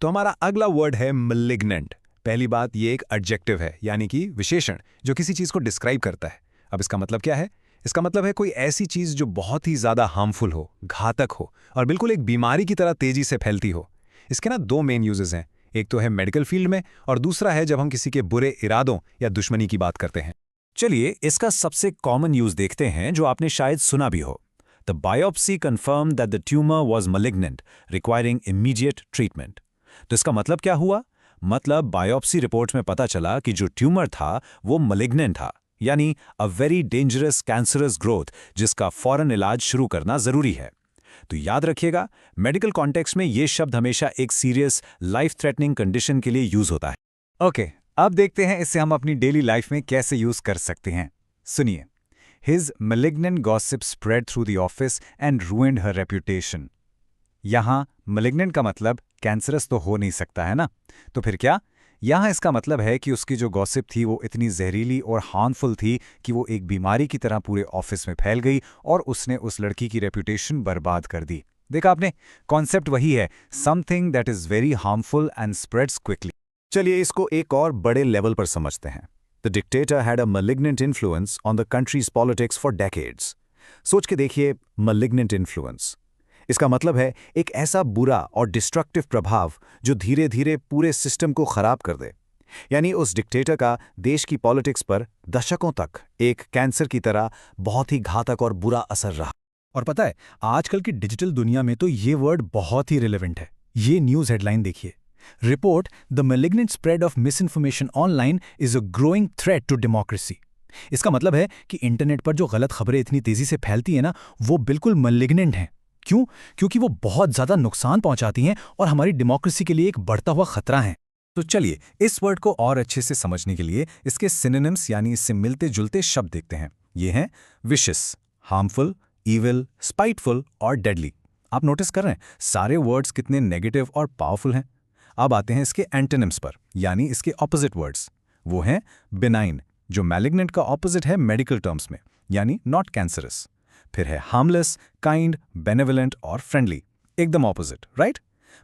तो हमारा अगला वर्ड है malignant। पहली बात, ये एक एडजेक्टिव है, यानी कि विशेषण जो किसी चीज को डिस्क्राइब करता है। अब इसका मतलब क्या है? इसका मतलब है कोई ऐसी चीज जो बहुत ही ज्यादा हार्मफुल हो, घातक हो और बिल्कुल एक बीमारी की तरह तेजी से फैलती हो। इसके ना दो मेन यूजेस हैं। एक तो है मेडिकल फील्ड में और दूसरा है जब हम किसी के बुरे इरादों या दुश्मनी की बात करते हैं। चलिए इसका सबसे कॉमन यूज देखते हैं जो आपने शायद सुना भी हो। The biopsy confirm that the tumour was malignant, requiring immediate treatment. तो इसका मतलब क्या हुआ? मतलब बायोप्सी रिपोर्ट में पता चला कि जो ट्यूमर था वो malignant था, यानी a very dangerous cancerous growth जिसका फौरन इलाज शुरू करना जरूरी है। तो याद रखिएगा, मेडिकल कॉन्टेक्स्ट में ये शब्द हमेशा एक सीरियस लाइफ थ्रेटनिंग कंडीशन के लिए यूज होता है। ओके, अब देखते हैं इसे हम अपनी डेली लाइफ में कैसे यूज कर सकते हैं। सुनिए, his malignant gossip spread through the office and ruined her reputation। यहाँ malignant का मतलब कैंसरस तो हो नहीं सकता है ना, तो फिर क्या? यहाँ इसका मतलब है कि उसकी जो गॉसिप थी वो इतनी जहरीली और हार्मफुल थी कि वो एक बीमारी की तरह पूरे ऑफिस में फैल गई और उसने उस लड़की की रेपुटेशन बर्बाद कर दी। देखा आपने, कॉन्सेप्ट वही है, something that is very harmful and spreads quickly. चलिए इसको एक और बड़े लेवल पर समझते हैं। The dictator had a malignant influence on the country's politics for decades। सोच के देखिए, malignant influence। इसका मतलब है एक ऐसा बुरा और डिस्ट्रक्टिव प्रभाव जो धीरे धीरे पूरे सिस्टम को खराब कर दे। यानी उस डिक्टेटर का देश की पॉलिटिक्स पर दशकों तक एक कैंसर की तरह बहुत ही घातक और बुरा असर रहा। और पता है, आजकल की डिजिटल दुनिया में तो ये वर्ड बहुत ही रिलेवेंट है। ये न्यूज़ हेडलाइन देखिए, report the malignant spread of misinformation online is a growing threat to democracy. इसका मतलब है कि इंटरनेट पर जो गलत खबरें इतनी तेजी से फैलती हैं ना, वो बिल्कुल malignant हैं। क्यों? क्योंकि वो बहुत ज्यादा नुकसान पहुंचाती हैं और हमारी डेमोक्रेसी के लिए एक बढ़ता हुआ खतरा है। तो चलिए इस वर्ड को और अच्छे से समझने के लिए इसके सिनोनिम्स यानी इससे मिलते जुलते शब्द देखते हैं। ये हैं विशियस, हार्मफुल, ईविल, स्पाइटफुल और डेडली। आप नोटिस कर रहे हैं सारे वर्ड्स कितने नेगेटिव और पावरफुल हैं। अब आते हैं इसके एंटोनिम्स पर, यानी इसके ऑपोजिट वर्ड्स। वो हैं बिनाइन, जो मैलिग्नेंट का ऑपोजिट है मेडिकल टर्म्स में, यानी नॉट कैंसरस। फिर है हार्मलेस, काइंड, बेनेवलेंट और फ्रेंडली, एकदम ऑपोजिट, राइट?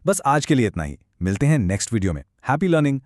बस आज के लिए इतना ही। मिलते हैं नेक्स्ट वीडियो में। Happy learning.